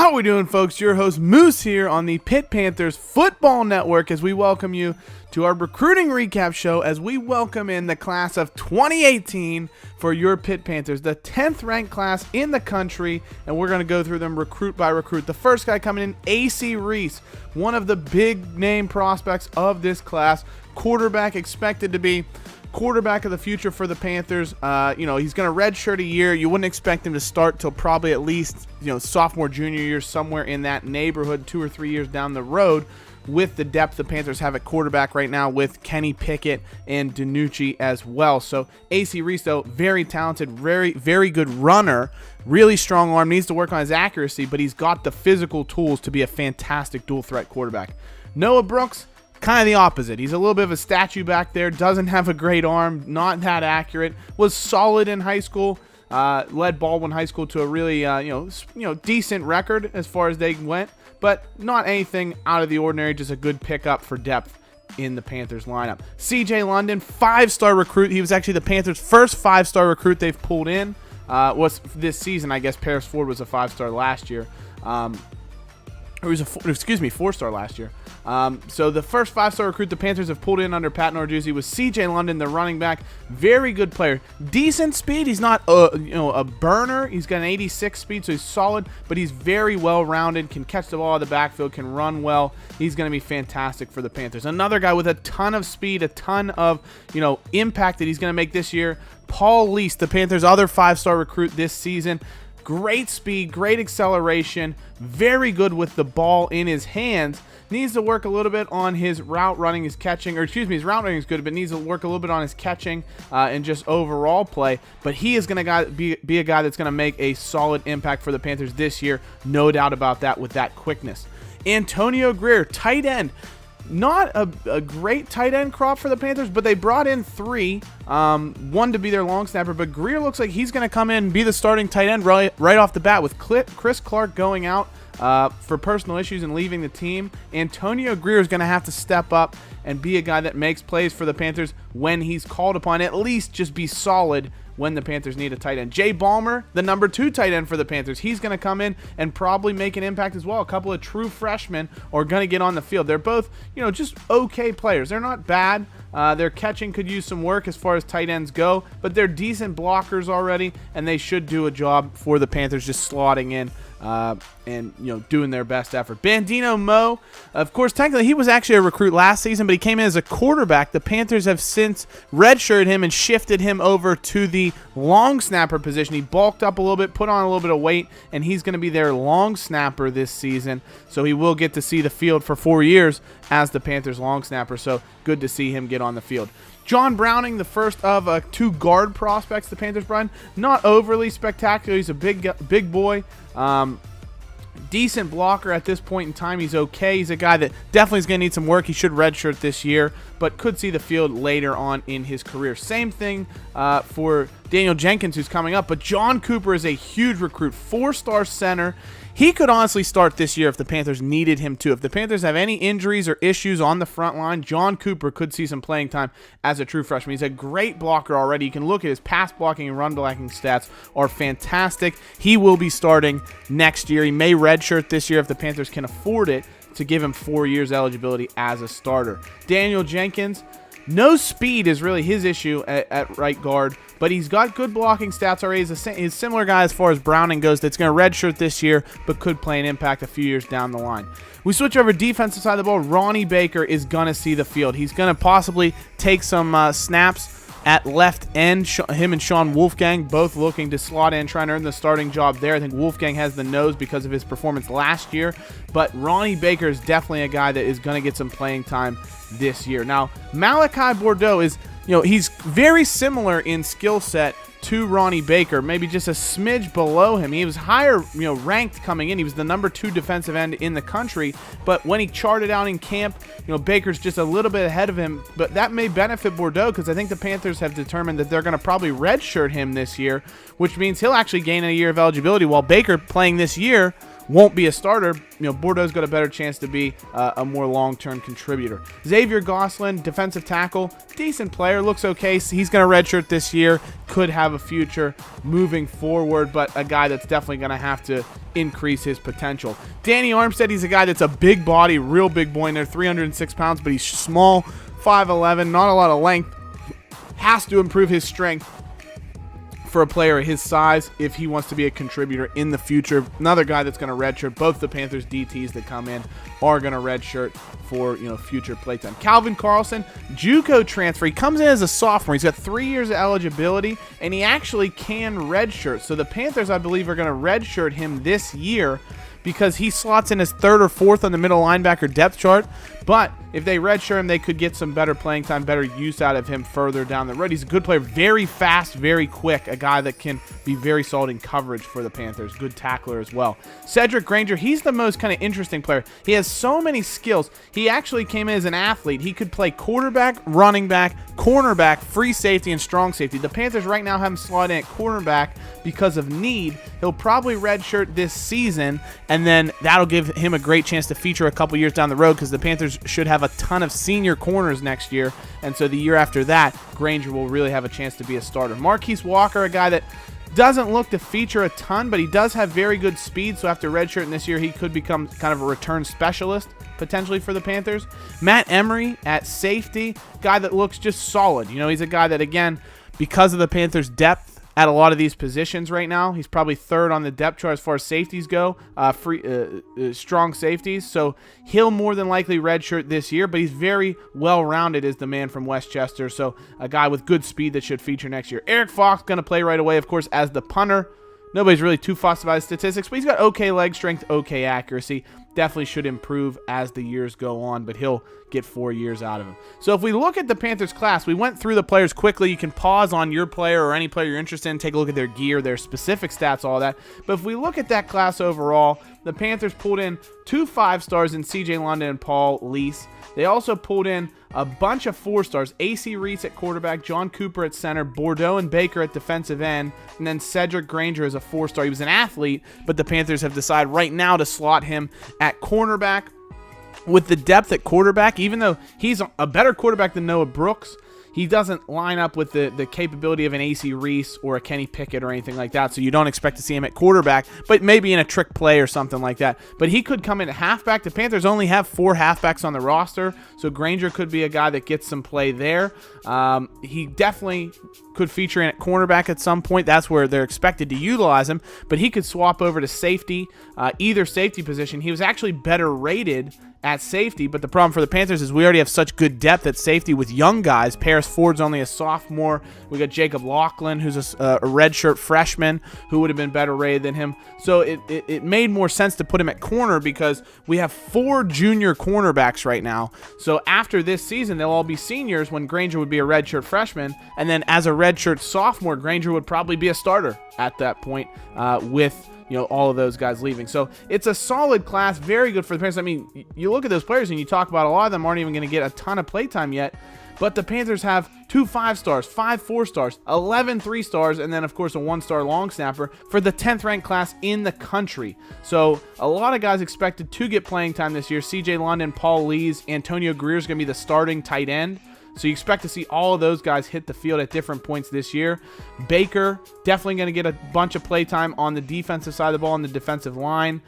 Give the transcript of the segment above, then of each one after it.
How are we doing, folks? Your host Moose here on the Pitt Panthers Football Network as we welcome you to our recruiting recap show as we welcome in the class of 2018 for your Pitt Panthers, the 10th ranked class in the country, and we're going to go through them recruit by recruit. The first guy coming in, A.C. Reese, one of the big name prospects of this class, quarterback, expected to be quarterback of the future for the Panthers. He's going to redshirt a year. You wouldn't expect him to start till probably at least, sophomore, junior year, somewhere in that neighborhood, 2 or 3 years down the road, with the depth the Panthers have at quarterback right now with Kenny Pickett and DiNucci as well. So A.C. Reese, though, very talented, very, very good runner, really strong arm, needs to work on his accuracy, but he's got the physical tools to be a fantastic dual threat quarterback. Noah Brooks, kind of the opposite. He's a little bit of a statue back there, doesn't have a great arm, not that accurate, was solid in high school, led Baldwin High School to a really, decent record as far as they went, but not anything out of the ordinary, just a good pickup for depth in the Panthers lineup. CJ London, 5-star recruit. He was actually the Panthers' first 5-star recruit they've pulled in. Was this season, I guess. Paris Ford was a 5-star last year. He was a 4-star last year. So the first 5-star recruit the Panthers have pulled in under Pat Narduzzi was C.J. London, the running back. Very good player. Decent speed. He's not a burner. He's got an 86 speed, so he's solid, but he's very well-rounded, can catch the ball out of the backfield, can run well. He's going to be fantastic for the Panthers. Another guy with a ton of speed, a ton of impact that he's going to make this year, Paul Lease, the Panthers' other 5-star recruit this season. Great speed, great acceleration, very good with the ball in his hands. Needs to work a little bit on his route running, his catching, his route running is good, but needs to work a little bit on his catching and just overall play. But he is going to be a guy that's going to make a solid impact for the Panthers this year, no doubt about that, with that quickness. Antonio Greer, tight end. Not a great tight end crop for the Panthers, but they brought in 3, one to be their long snapper, but Greer looks like he's going to come in and be the starting tight end right off the bat with Chris Clark going out for personal issues and leaving the team. Antonio Greer is going to have to step up and be a guy that makes plays for the Panthers when he's called upon, at least just be solid when the Panthers need a tight end. Jay Ballmer, the number 2 tight end for the Panthers, he's going to come in and probably make an impact as well. A couple of true freshmen are going to get on the field. They're both, just okay players. They're not bad. Their catching could use some work as far as tight ends go, but they're decent blockers already, and they should do a job for the Panthers just slotting in and doing their best effort. Bandino Mo, of course, technically he was actually a recruit last season, but he came in as a quarterback. The Panthers have since redshirted him and shifted him over to the long snapper position. He bulked up a little bit, put on a little bit of weight, and he's going to be their long snapper this season. So he will get to see the field for 4 years as the Panthers long snapper. So good to see him get on the field. John Browning, the first of 2 guard prospects the Panthers brought in. Not overly spectacular. He's a big boy. Decent blocker at this point in time. He's okay. He's a guy that definitely is going to need some work. He should redshirt this year, but could see the field later on in his career. Same thing for Daniel Jenkins, who's coming up, but John Cooper is a huge recruit. 4-star center. He could honestly start this year if the Panthers needed him to. If the Panthers have any injuries or issues on the front line, John Cooper could see some playing time as a true freshman. He's a great blocker already. You can look at his pass blocking and run blocking stats are fantastic. He will be starting next year. He may redshirt this year if the Panthers can afford it to give him 4 years eligibility as a starter. Daniel Jenkins, no speed is really his issue at right guard, but he's got good blocking stats already. He's a similar guy as far as Browning goes that's going to redshirt this year, but could play an impact a few years down the line. We switch over defensive side of the ball. Ronnie Baker is going to see the field. He's going to possibly take some snaps at left end. Him and Sean Wolfgang both looking to slot in, trying to earn the starting job there. I think Wolfgang has the nose because of his performance last year, but Ronnie Baker is definitely a guy that is going to get some playing time this year. Now, Malachi Bordeaux is, he's very similar in skill set to Ronnie Baker, maybe just a smidge below him. He was higher, ranked coming in. He was the number 2 defensive end in the country, but when he charted out in camp, Baker's just a little bit ahead of him, but that may benefit Bordeaux because I think the Panthers have determined that they're going to probably redshirt him this year, which means he'll actually gain a year of eligibility while Baker playing this year won't be a starter, Bordeaux's got a better chance to be a more long-term contributor. Xavier Gosselin, defensive tackle, decent player, looks okay. He's going to redshirt this year, could have a future moving forward, but a guy that's definitely going to have to increase his potential. Danny Armstead, he's a guy that's a big body, real big boy in there, 306 pounds, but he's small, 5'11", not a lot of length. Has to improve his strength for a player his size if he wants to be a contributor in the future. Another guy that's going to redshirt. Both the Panthers DTs that come in are going to redshirt for future playtime. Calvin Carlson, JUCO transfer. He comes in as a sophomore. He's got 3 years of eligibility, and he actually can redshirt. So the Panthers, I believe, are going to redshirt him this year because he slots in as third or fourth on the middle linebacker depth chart. But if they redshirt him, they could get some better playing time, better use out of him further down the road. He's a good player, very fast, very quick, a guy that can be very solid in coverage for the Panthers. Good tackler as well. Cedric Granger, he's the most kind of interesting player. He has so many skills. He actually came in as an athlete. He could play quarterback, running back, cornerback, free safety, and strong safety. The Panthers right now have him slot in at cornerback because of need. He'll probably redshirt this season, and then that'll give him a great chance to feature a couple years down the road because the Panthers should have a ton of senior corners next year, and so the year after that, Granger will really have a chance to be a starter. Marquise Walker, a guy that doesn't look to feature a ton, but he does have very good speed, so after redshirting this year, he could become kind of a return specialist potentially for the Panthers. Matt Emery at safety, guy that looks just solid. He's a guy that, again, because of the Panthers' depth at a lot of these positions right now, he's probably third on the depth chart as far as safeties go, strong safeties. So he'll more than likely redshirt this year, but he's very well-rounded as the man from Westchester. So a guy with good speed that should feature next year. Eric Fox going to play right away, of course, as the punter. Nobody's really too fussed about his statistics, but he's got okay leg strength, okay accuracy. Definitely should improve as the years go on, but he'll get 4 years out of him. So if we look at the Panthers class, we went through the players quickly. You can pause on your player or any player you're interested in, take a look at their gear, their specific stats, all that. But if we look at that class overall, the Panthers pulled in 2 5-stars in C.J. London and Paul Lease. They also pulled in a bunch of 4-stars, A.C. Reese at quarterback, John Cooper at center, Bordeaux and Baker at defensive end, and then Cedric Granger as a 4-star. He was an athlete, but the Panthers have decided right now to slot him at cornerback. With the depth at quarterback, even though he's a better quarterback than Noah Brooks, he doesn't line up with the capability of an A.C. Reese or a Kenny Pickett or anything like that, so you don't expect to see him at quarterback, but maybe in a trick play or something like that. But he could come in at halfback. The Panthers only have 4 halfbacks on the roster, so Granger could be a guy that gets some play there. He definitely could feature in at cornerback at some point. That's where they're expected to utilize him, but he could swap over to safety, either safety position. He was actually better rated at safety, but the problem for the Panthers is we already have such good depth at safety with young guys. Paris Ford's only a sophomore. We got Jacob Laughlin, who's a redshirt freshman, who would have been better rated than him. So it made more sense to put him at corner because we have 4 junior cornerbacks right now. So after this season, they'll all be seniors when Granger would be a redshirt freshman, and then as a redshirt sophomore, Granger would probably be a starter at that point with all of those guys leaving. So it's a solid class, very good for the Panthers. I mean, you look at those players and you talk about a lot of them aren't even going to get a ton of playtime yet, but the Panthers have 2 5-stars, 5 4-stars, 11 3-stars, and then, of course, a 1-star long snapper for the 10th ranked class in the country. So a lot of guys expected to get playing time this year. C.J. London, Paul Lees, Antonio Greer is going to be the starting tight end. So you expect to see all of those guys hit the field at different points this year. Baker, definitely going to get a bunch of play time on the defensive side of the ball, on the defensive line.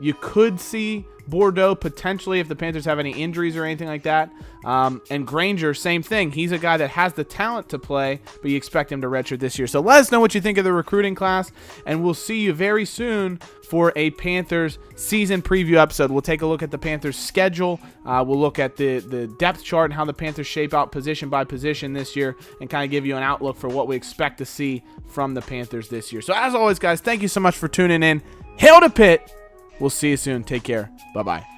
You could see Bordeaux potentially if the Panthers have any injuries or anything like that. And Granger, same thing. He's a guy that has the talent to play, but you expect him to redshirt this year. So let us know what you think of the recruiting class, and we'll see you very soon for a Panthers season preview episode. We'll take a look at the Panthers schedule. We'll look at the depth chart and how the Panthers shape out position by position this year and kind of give you an outlook for what we expect to see from the Panthers this year. So as always, guys, thank you so much for tuning in. Hail to Pitt. We'll see you soon. Take care. Bye-bye.